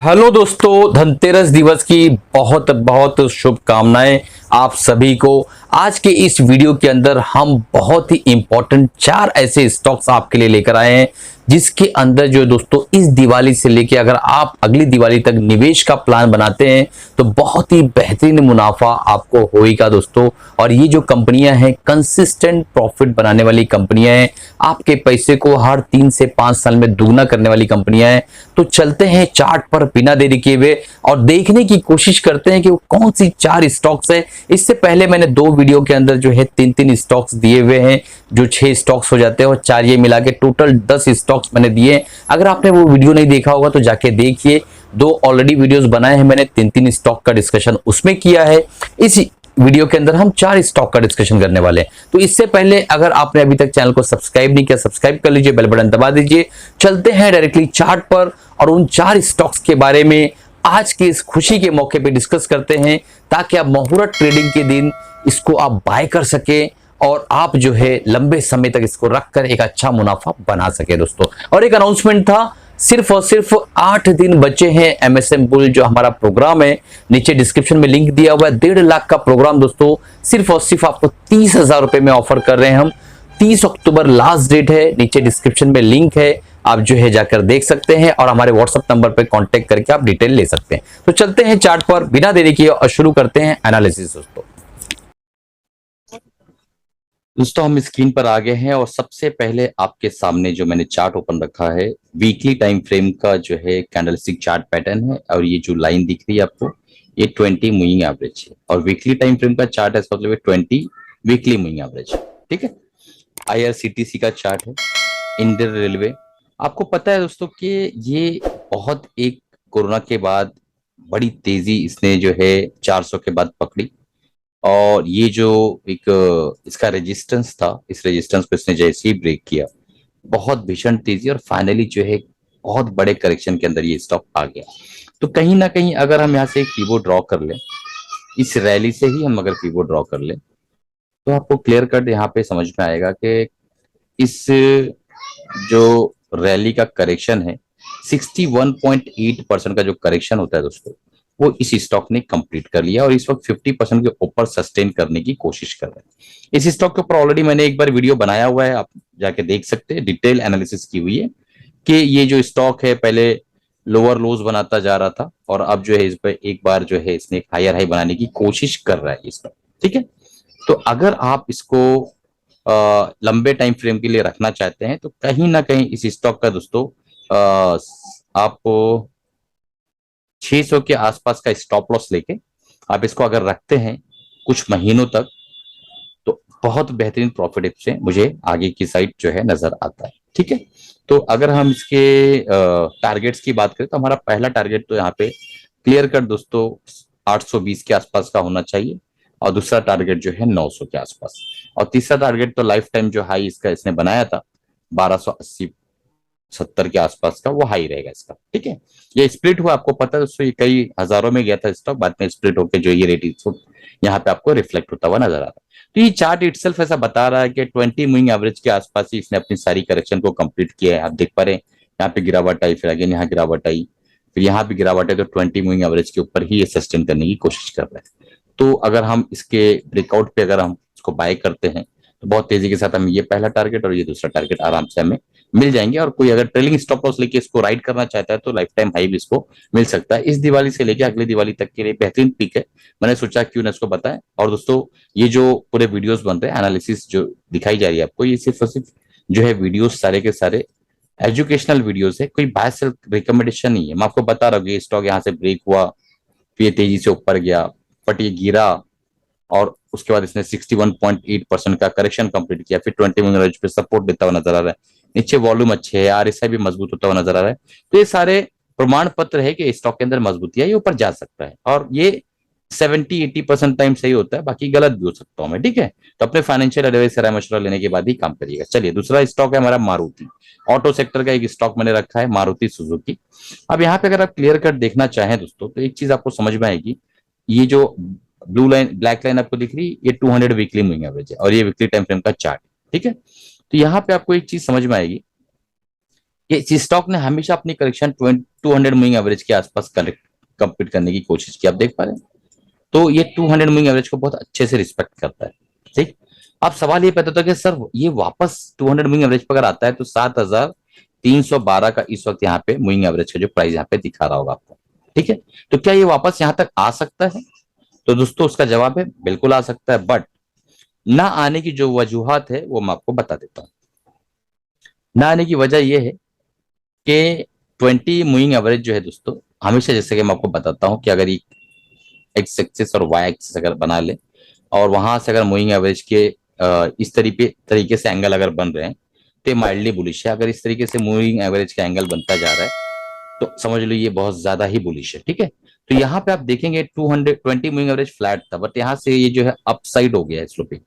Hello दोस्तों, धनतेरस दिवस की बहुत बहुत शुभकामनाएं आप सभी को। आज के इस वीडियो के अंदर हम बहुत ही इंपॉर्टेंट 4 ऐसे स्टॉक्स आपके लिए लेकर आए हैं जिसके अंदर जो दोस्तों इस दिवाली से लेके अगर आप अगली दिवाली तक निवेश का प्लान बनाते हैं तो बहुत ही बेहतरीन मुनाफा आपको होएगा दोस्तों। और ये जो कंपनियां हैं कंसिस्टेंट प्रॉफिट बनाने वाली कंपनियां हैं, आपके पैसे को हर 3 से 5 साल में दुगना करने वाली कंपनियां हैं। तो चलते हैं चार्ट पर बिना देरी किए हुए और देखने की कोशिश करते हैं कि वो कौन सी 4 स्टॉक्स है। इससे पहले मैंने 2 वीडियो के अंदर जो है 3 स्टॉक्स दिए हुए हैं, जो 6 स्टॉक्स हो जाते हैं और 4 ये मिला के टोटल 10 स्टॉक्स मैंने दिए। अगर आपने वो वीडियो नहीं देखा होगा तो जाके देखिए। 2 ऑलरेडी वीडियोस बनाए हैं मैंने, 3 स्टॉक का डिस्कशन उसमें किया है। इस वीडियो के अंदर हम 4 स्टॉक का डिस्कशन करने वाले हैं। तो इससे पहले अगर आपने अभी तक चैनल को सब्सक्राइब नहीं किया, सब्सक्राइब कर लीजिए, बेल बटन दबा दीजिए। चलते हैं डायरेक्टली चार्ट पर और उन 4 स्टॉक्स के बारे में आज के इस खुशी के मौके पे डिस्कस करते हैं, ताकि आप मुहूर्त ट्रेडिंग के दिन इसको आप बाय कर सके और आप जो है लंबे समय तक इसको रखकर एक अच्छा मुनाफा बना सके दोस्तों। और एक अनाउंसमेंट था, सिर्फ और सिर्फ 8 दिन बचे हैं एमएसएम बुल जो हमारा प्रोग्राम है, नीचे डिस्क्रिप्शन में लिंक दिया हुआ है। 1.5 लाख का प्रोग्राम दोस्तों, सिर्फ और सिर्फ आपको 30,000 रुपए में ऑफर कर रहे हैं हम। 30 अक्टूबर लास्ट डेट है, नीचे डिस्क्रिप्शन में लिंक है, आप जो है जाकर देख सकते हैं और हमारे व्हाट्सएप नंबर पर कांटेक्ट करके आप डिटेल ले सकते हैं। तो चलते हैं चार्ट पर बिना देरी किए और शुरू करते हैं एनालिसिस दोस्तों। हम स्क्रीन पर आ गए हैं और सबसे पहले आपके सामने जो मैंने चार्ट ओपन रखा है, वीकली टाइम फ्रेम का जो है कैंडलस्टिक चार्ट पैटर्न है। और ये जो लाइन दिख रही है आपको, ये 20 मूविंग एवरेज है और वीकली टाइम फ्रेम का चार्ट है, इसका मतलब 20 वीकली मूविंग एवरेज। ठीक है, आईआरसीटीसी का चार्ट है, इंडियन रेलवे। आपको पता है दोस्तों कि ये बहुत एक कोरोना के बाद बड़ी तेजी इसने जो है 400 के बाद पकड़ी और ये जो एक इसका रेजिस्टेंस था, इस रेजिस्टेंस को इसने जैसे ही ब्रेक किया, बहुत भीषण तेजी और फाइनली जो है बहुत बड़े करेक्शन के अंदर ये स्टॉक आ गया। तो कहीं ना कहीं अगर हम यहाँ से एक पीवो ड्रॉ कर लें, इस रैली से ही हम अगर पीवो ड्रॉ कर लें तो आपको क्लियर कट यहाँ पे समझ में आएगा कि इस जो रैली का करेक्शन है, 61.8% का जो करेक्शन होता है दोस्तों, वो इस स्टॉक ने कंप्लीट कर लिया और इस वक्त 50% के ऊपर सस्टेन करने की कोशिश कर रहे हैं। इस स्टॉक के ऊपर ऑलरेडी मैंने एक बार वीडियो बनाया हुआ है, आप जाके देख सकते हैं, डिटेल एनालिसिस की हुई है कि ये जो स्टॉक है पहले लोअर लोज बनाता जा रहा था और अब जो है इस पर एक बार जो है इसने एक हायर हाई बनाने की कोशिश कर रहा है स्टॉक। ठीक है, तो अगर आप इसको लंबे टाइम फ्रेम के लिए रखना चाहते हैं तो कहीं ना कहीं इस स्टॉक का दोस्तों आपको 600 के आसपास का स्टॉप लॉस लेके आप इसको अगर रखते हैं कुछ महीनों तक तो बहुत बेहतरीन प्रॉफिट से मुझे आगे की साइड जो है नजर आता है। ठीक है, तो अगर हम इसके टारगेट्स की बात करें तो हमारा पहला टारगेट तो यहाँ पे क्लियर कट दोस्तों 820 के आसपास का होना चाहिए और दूसरा टारगेट जो है 900 के आसपास और तीसरा टारगेट तो लाइफ टाइम जो हाई इसका इसने बनाया था 1280 70 के आसपास का, वो हाई रहेगा इसका। ठीक है, ये स्प्लिट हुआ, आपको पता है दोस्तों, ये कई हजारों में गया था स्टॉक, बाद में स्प्लिट होकर जो ये रेट यहाँ पे आपको रिफ्लेक्ट होता हुआ नजर आ रहा है। तो ये चार्ट इटसेल्फ ऐसा बता रहा है कि 20 मूविंग एवरेज के आसपास ही इसने अपनी सारी करेक्शन को कंप्लीट किया है। आप देख पा रहे हैं यहाँ पे गिरावट आई, फिर अगेन यहाँ गिरावट आई, फिर यहाँ पे गिरावट है, तो 20 मूविंग एवरेज के ऊपर ही ये सस्टेन करने की कोशिश कर रहे हैं। तो अगर हम इसके ब्रेकआउट पे अगर हम इसको बाय करते हैं तो बहुत तेजी के साथ हम ये पहला टारगेट और ये दूसरा टारगेट आराम से हमें मिल जाएंगे। और कोई अगर ट्रेलिंग स्टॉप लॉस लेके इसको राइड करना चाहता है तो लाइफ टाइम हाई भी इसको मिल सकता है। इस दिवाली से लेके अगली दिवाली तक के लिए बेहतरीन पिक है, मैंने सोचा क्यों ना इसको बताएं। और दोस्तों ये जो पूरे वीडियोस बन रहे हैं, एनालिसिस जो दिखाई जा रही है आपको, ये सिर्फ और सिर्फ जो है वीडियोस सारे के सारे एजुकेशनल वीडियोस है, कोई बाय सेल रिकमेंडेशन नहीं है। मैं आपको बता रहा हूँ ये स्टॉक यहाँ से ब्रेक हुआ, फिर तेजी से ऊपर गया, बट ये गिरा और उसके बाद इसने 61.8% का करेक्शन कंप्लीट किया, फिर 20 मिनट पे सपोर्ट देता हुआ नजर आ रहा है, नीचे वॉल्यूम अच्छे है, आरएसआई भी मजबूत होता हुआ नजर आ रहा है। तो ये सारे प्रमाण पत्र है कि स्टॉक के अंदर मजबूती है, ये ऊपर जा सकता है और ये 70-80% टाइम सही होता है, बाकी गलत भी हो सकता हूं मैं। ठीक है, तो अपने फाइनेंशियल एडवाइस राय मशवरा लेने के बाद ही काम करिएगा। चलिए, दूसरा स्टॉक है हमारा मारुति, ऑटो सेक्टर का एक स्टॉक मैंने रखा है, मारुति सुजुकी। अब यहाँ पे अगर आप क्लियर कट देखना चाहें दोस्तों तो एक चीज आपको समझ में आएगी, ये जो ब्लू लाइन ब्लैक लाइन आपको दिख रही है, ये 200 वीकली मूविंग एवरेज है और ये वीकली टाइम फ्रेम का चार्ट। ठीक है, तो यहाँ पे आपको एक चीज समझ में आएगी ये इस स्टॉक ने हमेशा अपनी करेक्शन 200 मूविंग एवरेज के आसपास करेक्ट कंप्लीट करने की कोशिश की, आप देख पा रहे हैं। तो ये 200 मूविंग एवरेज को बहुत अच्छे से रिस्पेक्ट करता है। ठीक। अब सवाल ये पैदा होता है कि सर ये वापस 200 मूविंग एवरेज पर अगर आता है तो 7312 का इस वक्त यहाँ पे मूविंग एवरेज का जो प्राइस यहाँ पे दिखा रहा होगा आपको। ठीक है। तो क्या ये वापस यहाँ तक आ सकता है? तो दोस्तों उसका जवाब है बिल्कुल आ सकता है, बट ना आने की जो वजूहत है वो मैं आपको बता देता हूँ। ना आने की वजह यह है कि 20 मूविंग एवरेज जो है दोस्तों, हमेशा जैसे कि मैं आपको बताता हूँ कि अगर ये एक्स एक्सिस और वाई एक्सिस अगर बना ले और वहां से अगर मूविंग एवरेज के इस तरीके से एंगल अगर बन रहे हैं तो ये माइल्डली बुलिश है। अगर इस तरीके से मूविंग एवरेज का एंगल बनता जा रहा है तो समझ लो ये बहुत ज्यादा ही बुलिश है। ठीक है। तो यहाँ पे आप देखेंगे 220 मूविंग एवरेज फ्लैट था, बट यहाँ से ये जो है अपसाइड हो गया है स्लोपिंग।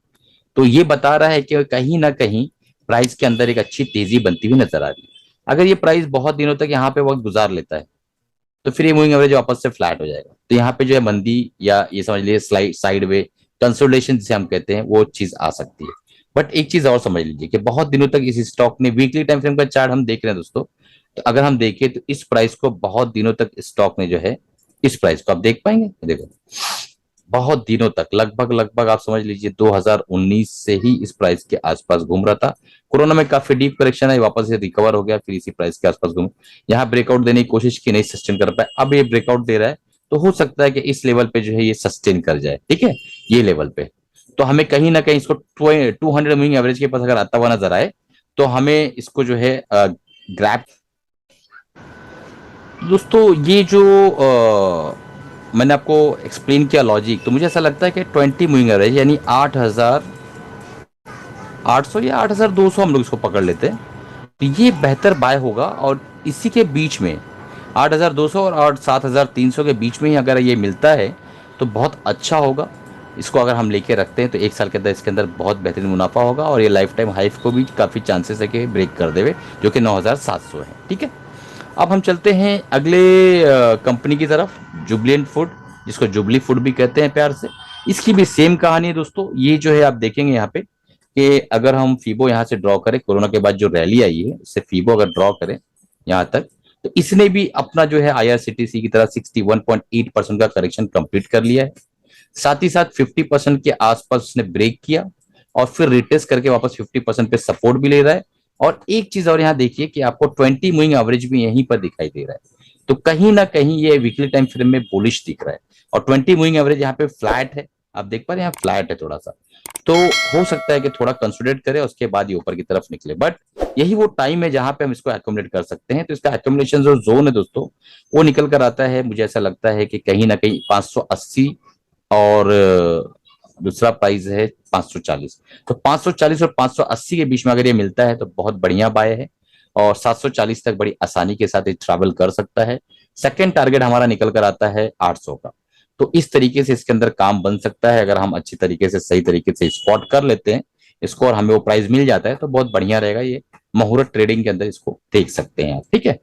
तो ये बता रहा है कि कहीं ना कहीं प्राइस के अंदर एक अच्छी तेजी बनती हुई नजर आ रही है। अगर ये प्राइस बहुत दिनों तक यहाँ पे वक्त गुजार लेता है तो फिर ये मूविंग एवरेज वापस से फ्लैट हो जाएगा। तो यहाँ पे जो है मंदी या ये समझ लीजिए स्लाइड साइड वे कंसोलिडेशन जिसे हम कहते हैं वो चीज आ सकती है। बट एक चीज और समझ लीजिए कि बहुत दिनों तक इस स्टॉक ने वीकली टाइम फ्रेम का चार्ट हम देख रहे हैं दोस्तों, तो अगर हम देखें तो इस प्राइस को बहुत दिनों तक स्टॉक ने जो है इस प्राइस को आप देख पाएंगे। देखो बहुत दिनों तक लगभग लगभग आप समझ लीजिए 2019 से ही इस प्राइस के आसपास घूम रहा था। कोरोना में काफी डीप करेक्शन है, वापस से रिकवर हो गया, फिर इसी प्राइस के आसपास घूम यहाँ ब्रेकआउट देने की कोशिश की, नहीं सस्टेन कर पाए। अब ये ब्रेकआउट दे रहा है तो हो सकता है कि इस लेवल पे जो है ये सस्टेन कर जाए। ठीक है। ये लेवल पे तो हमें कहीं ना कहीं इसको 200 मूविंग एवरेज के पास अगर आता हुआ नजर आए तो हमें इसको जो है ग्रैप। दोस्तों ये जो मैंने आपको एक्सप्लेन किया लॉजिक, तो मुझे ऐसा लगता है कि 20 मूविंग एवरेज यानी 8800 या 8200 हम लोग इसको पकड़ लेते हैं तो ये बेहतर बाय होगा। और इसी के बीच में 8200 और 7300 के बीच में ही अगर ये मिलता है तो बहुत अच्छा होगा। इसको अगर हम लेके रखते हैं तो एक साल के अंदर इसके अंदर बहुत बेहतरीन मुनाफा होगा और ये लाइफ टाइम हाइफ को भी काफ़ी चांसेस है कि ब्रेक कर देवे, जो कि 9700 है। ठीक है। अब हम चलते हैं अगले कंपनी की तरफ, जुबलेंट फूड, जिसको जुबली फूड भी कहते हैं प्यार से। इसकी भी सेम कहानी है दोस्तों। ये जो है आप देखेंगे यहाँ पे कि अगर हम फीबो यहाँ से ड्रॉ करें, कोरोना के बाद जो रैली आई है उससे फीबो अगर ड्रॉ करें यहाँ तक, तो इसने भी अपना जो है आईआरसीटीसी की तरह 61.8% का करेक्शन कंप्लीट कर लिया है। साथ ही साथ 50% के आसपास उसने ब्रेक किया और फिर रिटेस्ट करके वापस 50% पे सपोर्ट भी ले रहा है। और एक चीज और यहाँ देखिए कि आपको 20 मूविंग एवरेज भी यहीं पर दिखाई दे रहा है। तो कहीं ना कहीं ये वीकली टाइम फ्रेम में बुलिश दिख रहा है और 20 मूविंग एवरेज यहाँ पे फ्लैट है, आप देख पा रहे हैं यहाँ फ्लैट है थोड़ा सा। तो हो सकता है कि थोड़ा कंसोलिडेट करे उसके बाद ये ऊपर की तरफ निकले, बट यही वो टाइम है जहां पे हम इसको एकोमोडेट कर सकते हैं। तो इसका एकोमोडेशन जो जोन है दोस्तों वो निकल कर आता है, मुझे ऐसा लगता है कि कहीं ना कहीं 580 और दूसरा प्राइस है 540। तो 540 और 580 के बीच में अगर ये मिलता है तो बहुत बढ़िया बाय है और 740 तक बड़ी आसानी के साथ ये ट्रैवल कर सकता है। सेकंड टारगेट हमारा निकल कर आता है 800 का। तो इस तरीके से इसके अंदर काम बन सकता है अगर हम अच्छी तरीके से सही तरीके से स्पॉट कर लेते हैं इसको और हमें वो प्राइस मिल जाता है तो बहुत बढ़िया रहेगा। ये मुहूर्त ट्रेडिंग के अंदर इसको देख सकते हैं आप। ठीक है।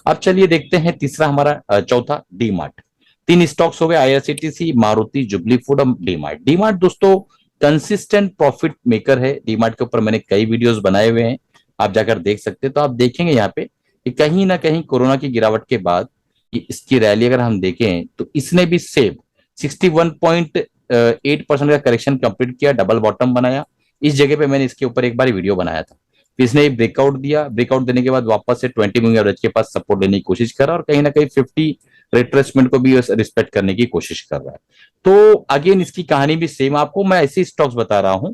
अब चलिए देखते हैं तीसरा हमारा चौथा डी मार्ट। तीन स्टॉक्स हो गए, आईआरसीटीसी, मारुति, जुबली फूड और डीमार्ट। डीमार्ट दोस्तों कंसिस्टेंट प्रॉफिट मेकर है। डीमार्ट के ऊपर मैंने कई वीडियोस बनाए हुए हैं, आप जाकर देख सकते हैं। तो आप देखेंगे यहाँ पे कि कहीं ना कहीं कोरोना की गिरावट के बाद इसकी रैली अगर हम देखें तो इसने भी सेम 61.8% का करेक्शन कंप्लीट किया, डबल बॉटम बनाया। इस जगह पे मैंने इसके ऊपर एक बार वीडियो बनाया था। फिर इसने ब्रेकआउट दिया, ब्रेकआउट देने के बाद वापस से 20 मूविंग एवरेज के पास सपोर्ट लेने की कोशिश करा और कहीं ना कहीं 50 रिट्रेसमेंट को भी रिस्पेक्ट करने की कोशिश कर रहा है। तो अगेन इसकी कहानी भी सेम, आपको मैं ऐसे स्टॉक्स बता रहा हूं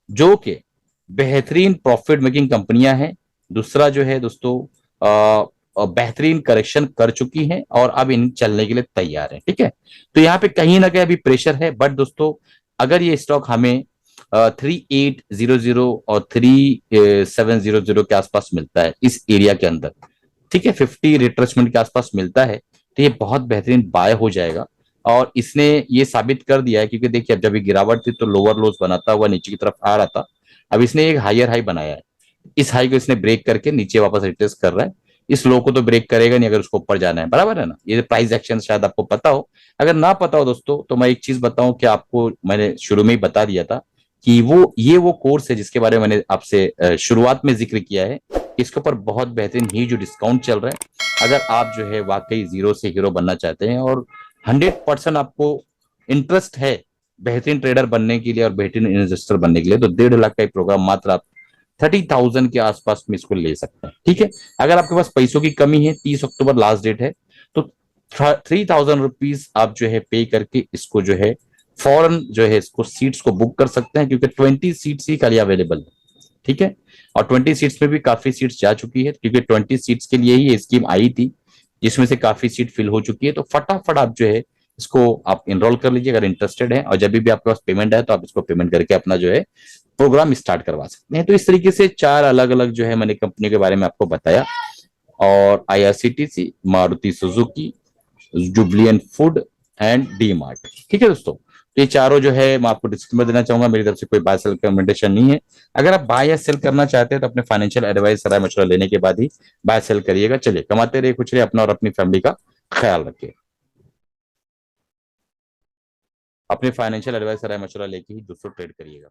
जो कि बेहतरीन प्रॉफिट मेकिंग कंपनियां हैं। दूसरा जो है दोस्तों बेहतरीन करेक्शन कर चुकी हैं और अब इन चलने के लिए तैयार है। ठीक है। तो यहाँ पे कहीं ना कहीं अभी प्रेशर है, बट दोस्तों अगर ये स्टॉक हमें 3800 और 3700 के आसपास मिलता है इस एरिया के अंदर, ठीक है, 50 रिट्रेसमेंट के आसपास मिलता है तो ये बहुत बेहतरीन बाय हो जाएगा। और इसने ये साबित कर दिया है क्योंकि देखिए अब जब ये गिरावट थी तो लोअर लोस बनाता हुआ नीचे की तरफ आ रहा था, अब इसने एक हायर हाई बनाया है। इस हाई को इसने ब्रेक करके नीचे वापस रिटेस्ट कर रहा है। इस लो को तो ब्रेक करेगा नहीं अगर उसको ऊपर जाना है, बराबर है ना। ये प्राइस एक्शन शायद आपको पता हो, अगर ना पता हो दोस्तों तो मैं एक चीज बताऊं कि आपको मैंने शुरू में ही बता दिया था कि वो कोर्स है जिसके बारे में मैंने आपसे शुरुआत में जिक्र किया है इसके ऊपर बहुत बेहतरीन ही जो डिस्काउंट चल रहा है, अगर आप जो है वाकई जीरो से हीरो बनना चाहते हैं और 100% आपको इंटरेस्ट है बेहतरीन ट्रेडर बनने के लिए और बेहतरीन इन्वेस्टर बनने के लिए, तो 1.5 लाख का एक प्रोग्राम मात्र आप 30,000 के आसपास में इसको ले सकते हैं। ठीक है, अगर आपके पास पैसों की कमी है, 30 अक्टूबर लास्ट डेट है, तो 3,000 रुपीज आप जो है पे करके इसको जो है फौरन जो है इसको सीट्स को बुक कर सकते हैं, क्योंकि 20 सीट्स ही खाली अवेलेबल है। ठीक है, और 20 सीट्स में भी काफी सीट्स जा चुकी है, क्योंकि 20 सीट्स के लिए ही ये स्कीम आई थी, जिसमें से काफी सीट फिल हो चुकी है। तो फटाफट आप जो है इसको आप इनरोल कर लीजिए अगर इंटरेस्टेड है, और जब भी आपके पास पेमेंट है तो आप इसको पेमेंट करके अपना जो है प्रोग्राम स्टार्ट करवा सकते हैं। तो इस तरीके से 4 अलग अलग जो है मैंने कंपनी के बारे में आपको बताया, और IRCTC, Maruti Suzuki, जुबलियन food and D mart. ठीक है दोस्तों, तो ये चारों जो है मैं आपको डिस्क्लेमर देना चाहूंगा, मेरी तरफ से कोई बाय सेल रिकमेंडेशन नहीं है। अगर आप बाय या सेल करना चाहते हैं तो अपने फाइनेंशियल एडवाइस सलाह मशवरा लेने के बाद ही बाय सेल करिएगा। चलिए, कमाते रहिए, कुछ रहिए, अपना और अपनी फैमिली का ख्याल रखिए। अपने फाइनेंशियल एडवाइस सलाह मशवरा लेके ही दोस्तों ट्रेड करिएगा।